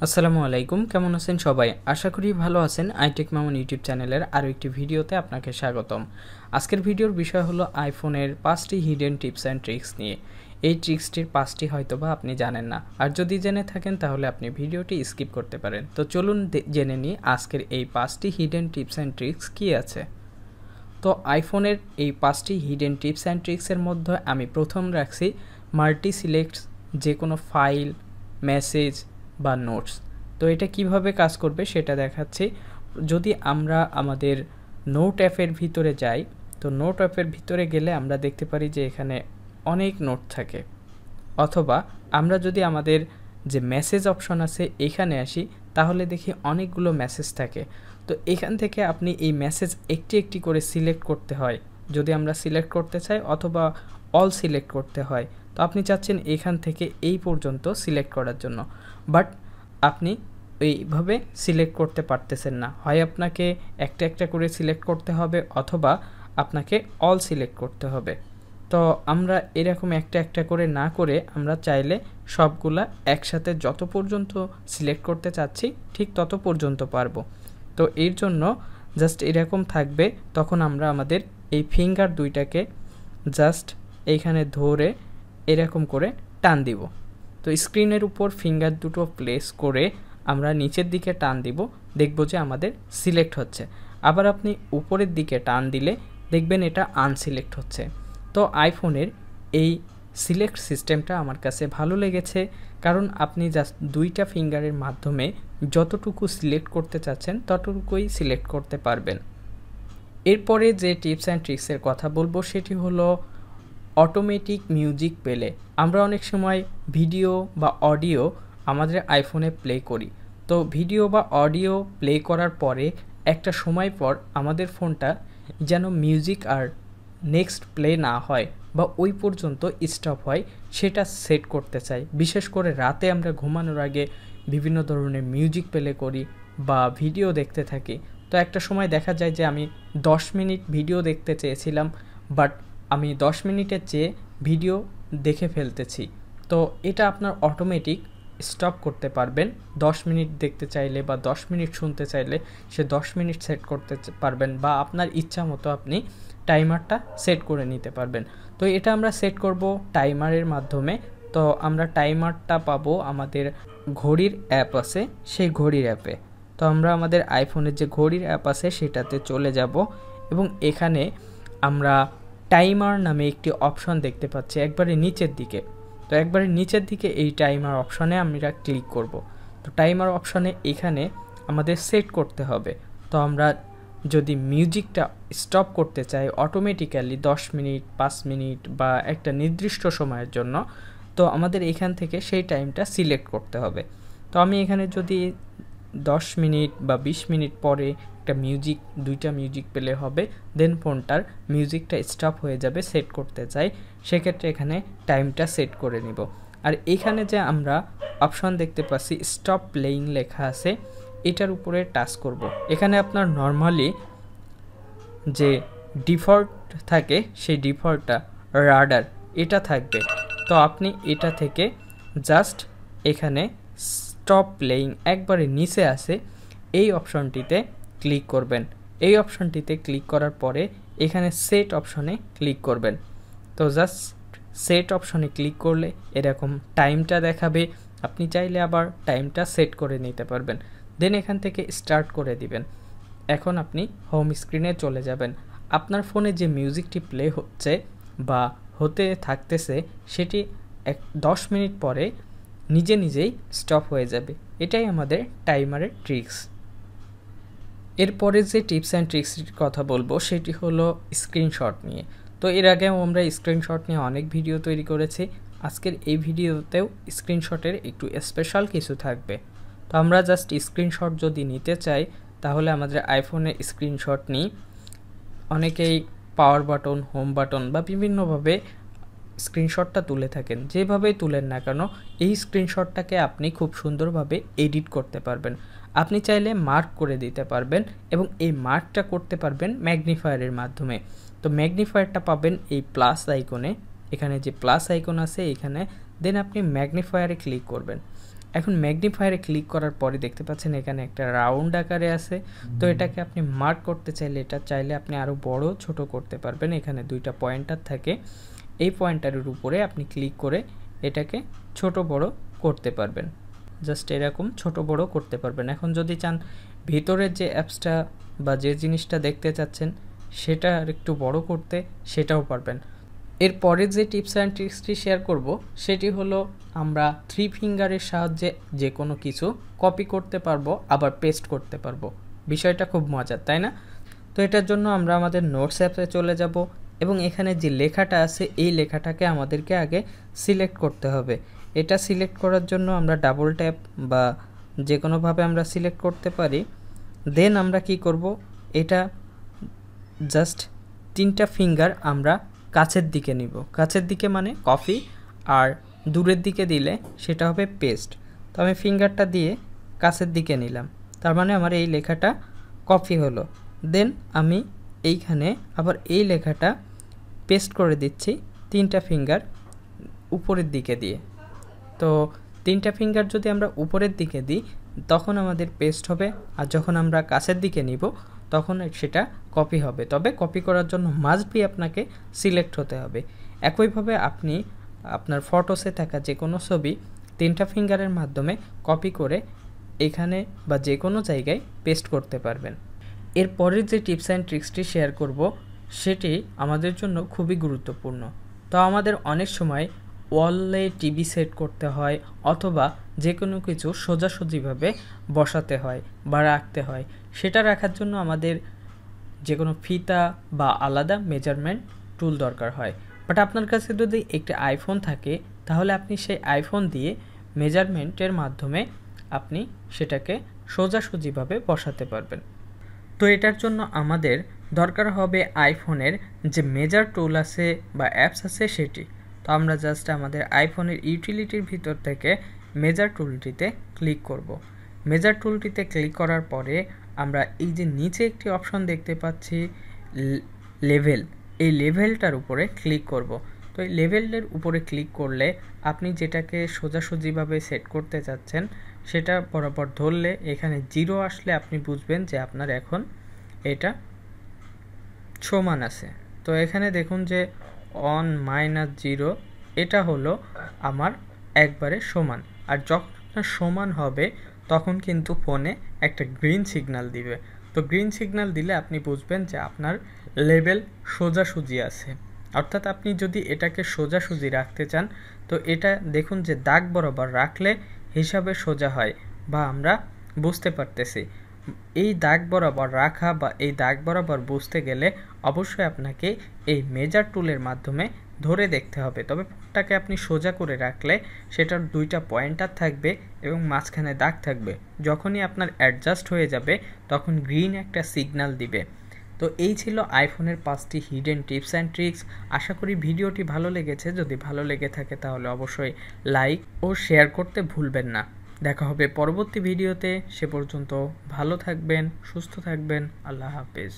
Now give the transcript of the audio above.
আসসালামু আলাইকুম, কেমন আছেন সবাই? আশা করি ভালো আছেন। iTechMamun ইউটিউব চ্যানেলের আরও একটি ভিডিওতে আপনাকে স্বাগতম। আজকের ভিডিওর বিষয় হলো আইফোনের 5টি হিডেন টিপস অ্যান্ড ট্রিক্স নিয়ে। এই ট্রিক্সটির 5টি হয়তোবা আপনি জানেন না, আর যদি জেনে থাকেন তাহলে আপনি ভিডিওটি স্কিপ করতে পারেন। তো চলুন জেনে নিই আজকের এই 5টি হিডেন টিপস অ্যান্ড ট্রিক্স কী আছে। তো আইফোনের এই 5টি হিডেন টিপস অ্যান্ড ট্রিক্সের মধ্যে আমি প্রথম রাখছি মাল্টি সিলেক্টস, যে কোনো ফাইল, মেসেজ বা নোটস। তো এটা কিভাবে কাজ করবে সেটা দেখাচ্ছি। যদি আমরা আমাদের নোট অ্যাপের ভিতরে যাই, তো নোট অ্যাপের ভিতরে গেলে আমরা দেখতে পারি যে এখানে অনেক নোট থাকে। অথবা আমরা যদি আমাদের যে মেসেজ অপশন আছে এখানে আসি, তাহলে দেখি অনেকগুলো মেসেজ থাকে। তো এখান থেকে আপনি এই মেসেজ একটি একটি করে সিলেক্ট করতে হয় যদি আমরা সিলেক্ট করতে চাই, অথবা অল সিলেক্ট করতে হয়। তো আপনি চাচ্ছেন এখান থেকে এই পর্যন্ত সিলেক্ট করার জন্য, বাট আপনি এইভাবে সিলেক্ট করতে পারতেছেন না। হয় আপনাকে একটা একটা করে সিলেক্ট করতে হবে, অথবা আপনাকে অল সিলেক্ট করতে হবে। তো আমরা এরকম একটা একটা করে না করে আমরা চাইলে সবগুলা একসাথে যত পর্যন্ত সিলেক্ট করতে চাচ্ছি ঠিক তত পর্যন্ত পারবো। তো এর জন্য জাস্ট এরকম থাকবে, তখন আমরা আমাদের এই ফিঙ্গার দুইটাকে জাস্ট এইখানে ধরে এরকম করে টান দিব। তো স্ক্রিনের উপর ফিঙ্গার দুটো প্লেস করে আমরা নিচের দিকে টান দিব, দেখব যে আমাদের সিলেক্ট হচ্ছে। আবার আপনি উপরের দিকে টান দিলে দেখবেন এটা আনসিলেক্ট হচ্ছে। তো আইফোনের এই সিলেক্ট সিস্টেমটা আমার কাছে ভালো লেগেছে, কারণ আপনি জাস্ট দুইটা ফিঙ্গারের মাধ্যমে যতটুকু সিলেক্ট করতে চাচ্ছেন ততটুকুই সিলেক্ট করতে পারবেন। এরপরে যে টিপস অ্যান্ড ট্রিক্সের কথা বলবো সেটি হলো অটোমেটিক মিউজিক প্লে। আমরা অনেক সময় ভিডিও বা অডিও আমাদের আইফোনে প্লে করি। তো ভিডিও বা অডিও প্লে করার পরে একটা সময় পর আমাদের ফোনটা যেন মিউজিক আর নেক্সট প্লে না হয় বা ওই পর্যন্ত স্টপ হয়, সেটা সেট করতে চাই। বিশেষ করে রাতে আমরা ঘুমানোর আগে বিভিন্ন ধরনের মিউজিক প্লে করি বা ভিডিও দেখতে থাকি। তো একটা সময় দেখা যায় যে আমি 10 মিনিট ভিডিও দেখতে চেয়েছিলাম, বাট আমি 10 মিনিটের চেয়ে ভিডিও দেখে ফেলতেছি। তো এটা আপনার অটোমেটিক স্টপ করতে পারবেন। 10 মিনিট দেখতে চাইলে বা 10 মিনিট শুনতে চাইলে সে 10 মিনিট সেট করতে পারবেন, বা আপনার ইচ্ছা মতো আপনি টাইমারটা সেট করে নিতে পারবেন। তো এটা আমরা সেট করব টাইমারের মাধ্যমে। তো আমরা টাইমারটা পাবো আমাদের ঘড়ির অ্যাপ আছে, সেই ঘড়ির অ্যাপে। তো আমরা আমাদের আইফোনের যে ঘড়ির অ্যাপ আছে সেটাতে চলে যাব, এবং এখানে আমরা টাইমার নামে একটি অপশন দেখতে পাচ্ছি একবারে নিচের দিকে। তো একবারে নিচের দিকে এই টাইমার অপশনে আমরা ক্লিক করব। তো টাইমার অপশনে এখানে আমাদের সেট করতে হবে। তো আমরা যদি মিউজিকটা স্টপ করতে চাই অটোমেটিক্যালি 10 মিনিট, 5 মিনিট বা একটা নির্দিষ্ট সময়ের জন্য, তো আমাদের এখান থেকে সেই টাইমটা সিলেক্ট করতে হবে। তো আমি এখানে যদি 10 মিনিট বা 20 মিনিট পরে একটা মিউজিক, দুইটা মিউজিক প্লে হবে, দেন ফোনটার মিউজিকটা স্টপ হয়ে যাবে, সেট করতে চাই, সেক্ষেত্রে এখানে টাইমটা সেট করে নিব। আর এখানে যে আমরা অপশন দেখতে পাচ্ছি স্টপ প্লেইং লেখা আছে, এটার উপরে টাচ করব। এখানে আপনার নর্মালি যে ডিফল্ট থাকে সেই ডিফল্টটা রাডার এটা থাকবে। তো আপনি এটা থেকে জাস্ট এখানে স্টপ প্লেইং একবারে নিচে আসে এই অপশনটিতে ক্লিক করবেন। এই অপশনটিতে ক্লিক করার পরে এখানে সেট অপশনে ক্লিক করবেন। তো জাস্ট সেট অপশনে ক্লিক করলে এরকম টাইমটা দেখাবে। আপনি চাইলে আবার টাইমটা সেট করে নিতে পারবেন, দেন এখান থেকে স্টার্ট করে দিবেন। এখন আপনি হোম স্ক্রিনে চলে যাবেন। আপনার ফোনে যে মিউজিকটি প্লে হচ্ছে বা হতে থাকতেছে সেটি 10 মিনিট পরে নিজে নিজেই স্টপ হয়ে যাবে। এটাই আমাদের টাইমারের ট্রিক্স। এরপরে যে টিপস অ্যান্ড ট্রিক্সটির কথা বলবো সেটি হলো স্ক্রিনশট নিয়ে। তো এর আগেও আমরা স্ক্রিনশট নিয়ে অনেক ভিডিও তৈরি করেছি। আজকের এই ভিডিওতেও স্ক্রিনশটের একটু স্পেশাল কিছু থাকবে। তো আমরা জাস্ট স্ক্রিনশট যদি নিতে চাই তাহলে আমাদের আইফোনে স্ক্রিনশট নিই। অনেকেই পাওয়ার বাটন, হোম বাটন বা বিভিন্নভাবে স্ক্রিনশটটা তুলে থাকেন। যেভাবেই তুলেন না কেন এই স্ক্রিনশটটাকে আপনি খুব সুন্দরভাবে এডিট করতে পারবেন। আপনি চাইলে মার্ক করে দিতে পারবেন, এবং এই মার্কটা করতে পারবেন ম্যাগনিফায়ারের মাধ্যমে। তো ম্যাগনিফায়ারটা পাবেন এই প্লাস আইকনে, এখানে যে প্লাস আইকন আছে এখানে, দেন আপনি ম্যাগনিফায়ারে ক্লিক করবেন। এখন ম্যাগনিফায়ারে ক্লিক করার পরে দেখতে পাচ্ছেন এখানে একটা রাউন্ড আকারে আছে। তো এটাকে আপনি মার্ক করতে চাইলে এটা চাইলে আপনি আরও বড় ছোট করতে পারবেন। এখানে দুইটা পয়েন্টার থাকে, এই পয়েন্টারের উপরে আপনি ক্লিক করে এটাকে ছোট বড় করতে পারবেন। জাস্ট এরকম ছোট বড় করতে পারবেন। এখন যদি চান ভিতরের যে অ্যাপসটা বা যে জিনিসটা দেখতে চাচ্ছেন সেটা আর একটু বড় করতে, সেটাও পারবেন। এরপরে যে টিপস অ্যান্ড ট্রিক্সটি শেয়ার করব সেটি হলো আমরা 3 ফিঙ্গারের সাহায্যে যে কোনো কিছু কপি করতে পারবো, আবার পেস্ট করতে পারবো। বিষয়টা খুব মজার, তাই না? তো এটার জন্য আমরা আমাদের নোটস অ্যাপে চলে যাব এবং এখানে যে লেখাটা আছে এই লেখাটাকে আমাদেরকে আগে সিলেক্ট করতে হবে। এটা সিলেক্ট করার জন্য আমরা ডাবল ট্যাপ বা যে কোনোভাবে আমরা সিলেক্ট করতে পারি। দেন আমরা কি করব, এটা জাস্ট 3টা ফিঙ্গার আমরা কাছের দিকে নিব। কাছের দিকে মানে কপি, আর দূরের দিকে দিলে সেটা হবে পেস্ট। তো আমি ফিঙ্গারটা দিয়ে কাছের দিকে নিলাম, তার মানে আমার এই লেখাটা কপি হলো। দেন আমি এইখানে আবার এই লেখাটা পেস্ট করে দিচ্ছি 3টা ফিঙ্গার উপরের দিকে দিয়ে। তো 3টা ফিঙ্গার যদি আমরা উপরের দিকে দিই তখন আমাদের পেস্ট হবে, আর যখন আমরা কাছের দিকে নিব তখন সেটা কপি হবে। তবে কপি করার জন্য মাস্ট বি আপনাকে সিলেক্ট হতে হবে। একইভাবে আপনি আপনার ফটোসে থাকা যে কোনো ছবি 3টা ফিঙ্গারের মাধ্যমে কপি করে এখানে বা যে কোনো জায়গায় পেস্ট করতে পারবেন। এরপরের যে টিপস অ্যান্ড ট্রিক্সটি শেয়ার করব সেটি আমাদের জন্য খুবই গুরুত্বপূর্ণ। তো আমাদের অনেক সময় ওয়ালে টিভি সেট করতে হয় অথবা যে কোনো কিছু সোজাসুজিভাবে বসাতে হয় বা রাখতে হয়। সেটা রাখার জন্য আমাদের যে কোনো ফিতা বা আলাদা মেজারমেন্ট টুল দরকার হয়। বাট আপনার কাছে যদি একটি আইফোন থাকে তাহলে আপনি সেই আইফোন দিয়ে মেজারমেন্টের মাধ্যমে আপনি সেটাকে সোজাসুজিভাবে বসাতে পারবেন। তো এটার জন্য আমাদের দরকার হবে আইফোনের যে মেজার টুল আছে বা অ্যাপস আছে সেটি। তো আমরা জাস্ট আমাদের আইফোনের ইউটিলিটির ভিতর থেকে মেজার টুলটিতে ক্লিক করব। মেজার টুলটিতে ক্লিক করার পরে আমরা এই যে নিচে একটি অপশন দেখতে পাচ্ছি লেভেল, এই লেভেলটার উপরে ক্লিক করব। তো এই লেভেলের উপরে ক্লিক করলে আপনি যেটাকে সোজাসুজিভাবে সেট করতে চাচ্ছেন সেটা বরাবর ধরলে এখানে 0 আসলে আপনি বুঝবেন যে আপনার এখন এটা সমান আছে। তো এখানে দেখুন যে 1 - 0 এটা হলো আমার একবারে সমান। আর যখন আপনার সমান হবে তখন কিন্তু ফোনে একটা গ্রিন সিগন্যাল দিবে। তো গ্রিন সিগন্যাল দিলে আপনি বুঝবেন যে আপনার লেভেল সোজাসুজি আছে। অর্থাৎ আপনি যদি এটাকে সোজাসুজি রাখতে চান তো এটা দেখুন যে দাগ বরাবর রাখলে হিসাবে সোজা হয় বা আমরা বুঝতে পারতেছি। এই দাগ বরাবর রাখা বা এই দাগ বরাবর বুঝতে গেলে অবশ্যই আপনাকে এই মেজার টুলের মাধ্যমে ধরে দেখতে হবে। তবে ফোনটাকে আপনি সোজা করে রাখলে সেটার 2টা পয়েন্টার থাকবে এবং মাঝখানে দাগ থাকবে। যখনই আপনার অ্যাডজাস্ট হয়ে যাবে তখন গ্রিন একটা সিগন্যাল দিবে। তো এই ছিল আইফোনের 5টি হিডেন টিপস অ্যান্ড ট্রিক্স। আশা করি ভিডিওটি ভালো লেগেছে। যদি ভালো লেগে থাকে তাহলে অবশ্যই লাইক ও শেয়ার করতে ভুলবেন না। দেখা হবে পরবর্তী ভিডিওতে। সে পর্যন্ত ভালো থাকবেন, সুস্থ থাকবেন। আল্লাহ হাফেজ।